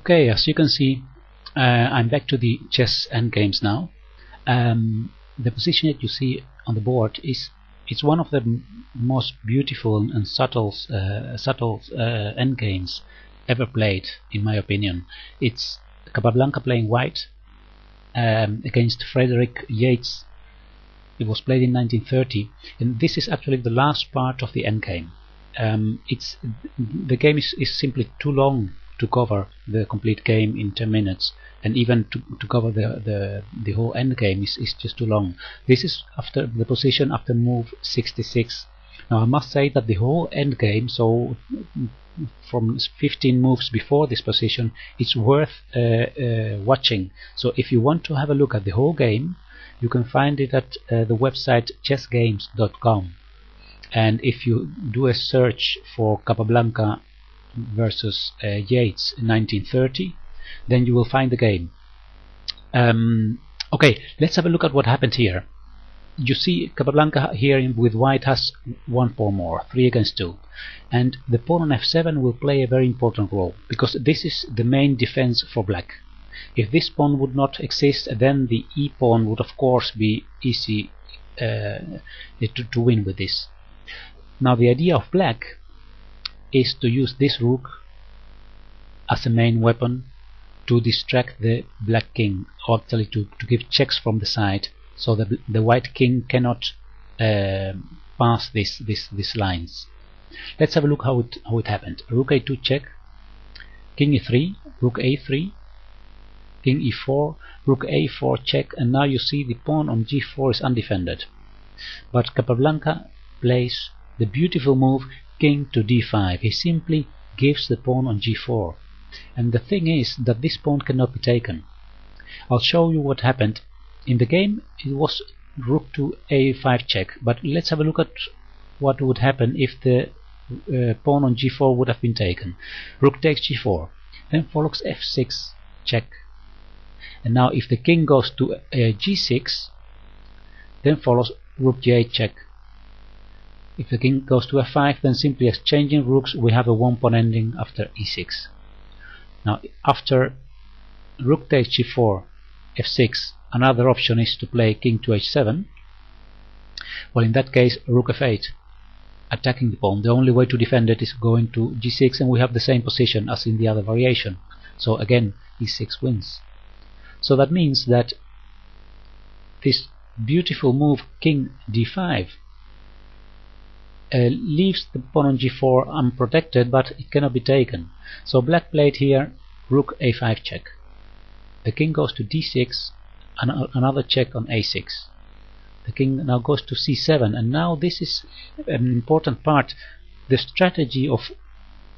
Okay, as you can see, I'm back to the chess endgames now. The position that you see on the board is one of the most beautiful and subtle endgames ever played, in my opinion. It's Capablanca playing white against Frederick Yates. It was played in 1930, and this is actually the last part of the endgame. The game is simply too long to cover the complete game in 10 minutes, and even to cover the whole endgame is just too long. This is after the position after move 66. Now I must say that the whole endgame, so from 15 moves before this position, it's worth watching. So if you want to have a look at the whole game, you can find it at the website chessgames.com. and if you do a search for Capablanca versus Yates in 1930, then you will find the game. Okay, let's have a look at what happened here. You see Capablanca here with white has one pawn more, 3 against 2, and the pawn on f7 will play a very important role, because this is the main defense for black. If this pawn would not exist, then the e pawn would of course be easy to win with this. Now the idea of black is to use this rook as a main weapon to distract the black king, or actually to give checks from the side, so that the white king cannot pass these lines. Let's have a look how it happened. Rook a2 check, king e3, rook a3, king e4, rook a4 check, and now you see the pawn on g4 is undefended. But Capablanca plays the beautiful move king to d5. He simply gives the pawn on g4, and the thing is that this pawn cannot be taken. I'll show you what happened. In the game it was rook to a5 check, but let's have a look at what would happen if the pawn on g4 would have been taken. Rook takes g4, then follows f6 check, and now if the king goes to g6, then follows rook g8 check. If the king goes to f5, then simply exchanging rooks, we have a one pawn ending after e6. Now after rook takes g4, f6, another option is to play king to h7. Well, in that case rook f8, attacking the pawn. The only way to defend it is going to g6, and we have the same position as in the other variation. So again e6 wins. So that means that this beautiful move king d5 leaves the pawn on g4 unprotected, but it cannot be taken. So black played here rook a5 check. The king goes to d6, another check on a6. The king now goes to c7, and now this is an important part. The strategy of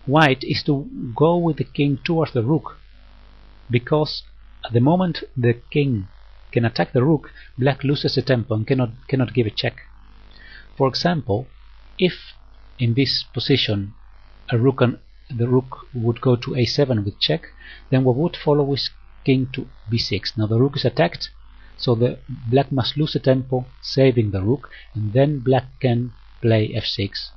white is to go with the king towards the rook, because at the moment the king can attack the rook, black loses a tempo and cannot give a check. For example, if in this position the rook would go to a7 with check, then what would follow is king to b6. Now the rook is attacked, so the black must lose a tempo, saving the rook, and then black can play f6,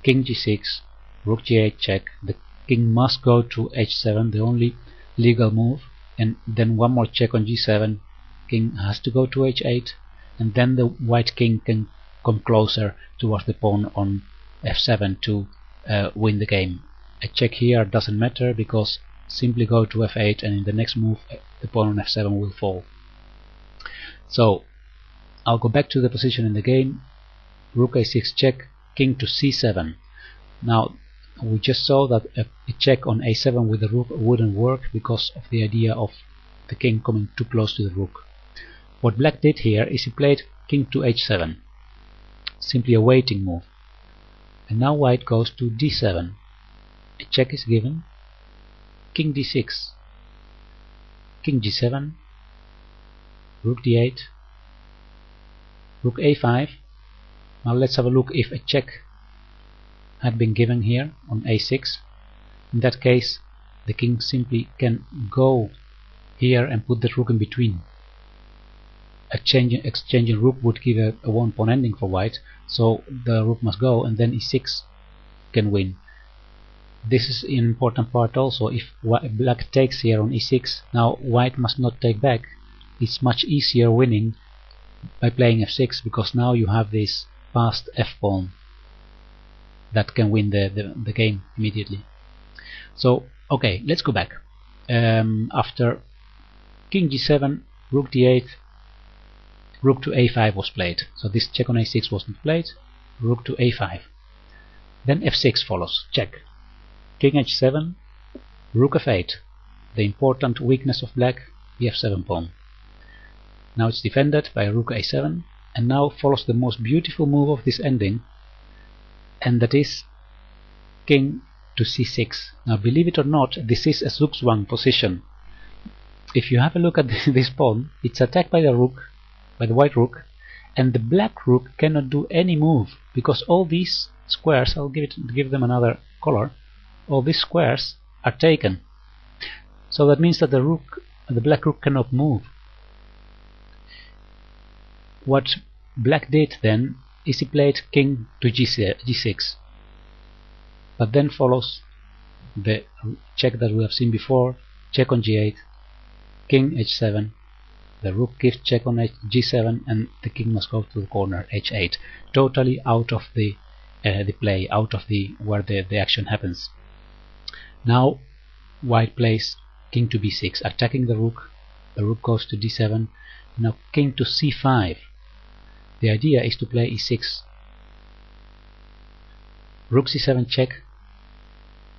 king g6, rook g8 check. The king must go to h7, the only legal move, and then one more check on g7. King has to go to h8, and then the white king can come closer towards the pawn on f7 to win the game. A check here doesn't matter, because simply go to f8, and in the next move the pawn on f7 will fall. So I'll go back to the position in the game. Rook a6 check, king to c7. Now we just saw that a check on a7 with the rook wouldn't work because of the idea of the king coming too close to the rook. What black did here is he played king to h7, simply a waiting move, and now white goes to d7. A check is given, king d6, king g7, rook d8, rook a5. Now let's have a look if a check had been given here on a6. In that case the king simply can go here and put the rook in between. Exchanging rook would give a one pawn ending for white, so the rook must go, and then e6 can win. this is an important part also. If black takes here on e6, now white must not take back. It's much easier winning by playing f6, because now you have this fast f-pawn that can win the game immediately. So okay, let's go back. After king g7, rook d8, rook to a5 was played. So this check on a6 wasn't played. Rook to a5. Then f6 follows. Check. King h7, rook f8. The important weakness of black, the f7 pawn. Now it's defended by rook a7, and now follows the most beautiful move of this ending, and that is king to c6. Now believe it or not, this is a Zugzwang position. If you have a look at this pawn, it's attacked by the rook, by the white rook, and the black rook cannot do any move, because all these squares, I'll give them another color, all these squares are taken. So that means that the black rook cannot move. What black did then is he played king to g6, but then follows the check that we have seen before, check on g8, king h7, the rook gives check on g7, and the king must go to the corner h8, totally out of the play, out of where the action happens. Now white plays king to b6, attacking the rook goes to d7, now king to c5. The idea is to play e6, rook c7 check,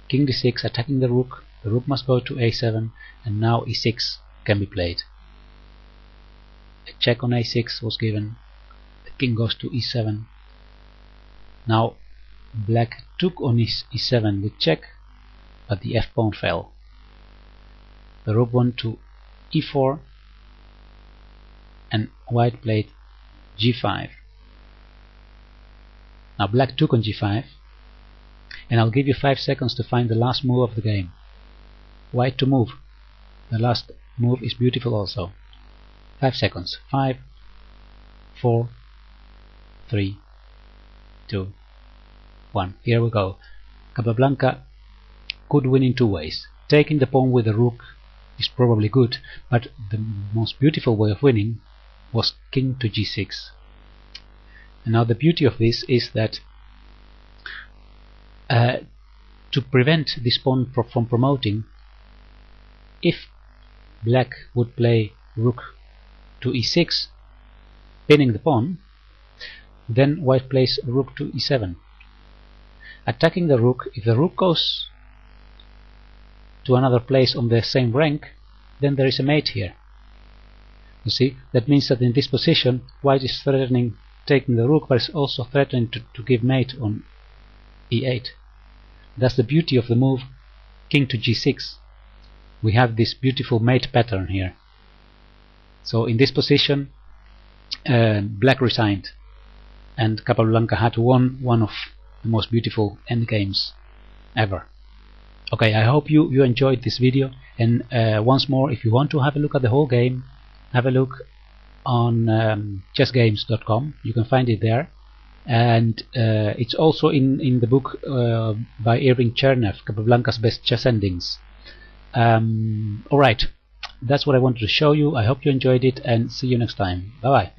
king d6 attacking the rook must go to a7, and now e6 can be played. A check on a6 was given, the king goes to e7. Now black took on e7 with check, but the f-pawn fell. The rook went to e4, and white played g5. Now black took on g5, and I'll give you 5 seconds to find the last move of the game. White to move. The last move is beautiful also. 5 seconds. 5, 4, 3, 2, 1. Here we go. Capablanca could win in 2 ways. Taking the pawn with the rook is probably good, but the most beautiful way of winning was king to g6. And now the beauty of this is that to prevent this pawn from promoting, if black would play rook to e6, pinning the pawn, then white plays rook to e7. Attacking the rook, if the rook goes to another place on the same rank, then there is a mate here. You see, that means that in this position white is threatening taking the rook, but is also threatening to give mate on e8. That's the beauty of the move king to g6. We have this beautiful mate pattern here. So in this position black resigned, and Capablanca had won one of the most beautiful endgames ever. Okay, I hope you enjoyed this video, and once more, if you want to have a look at the whole game, have a look on chessgames.com. You can find it there, and it's also in the book by Irving Chernev, Capablanca's Best Chess Endings. Alright, that's what I wanted to show you. I hope you enjoyed it, and see you next time. Bye bye.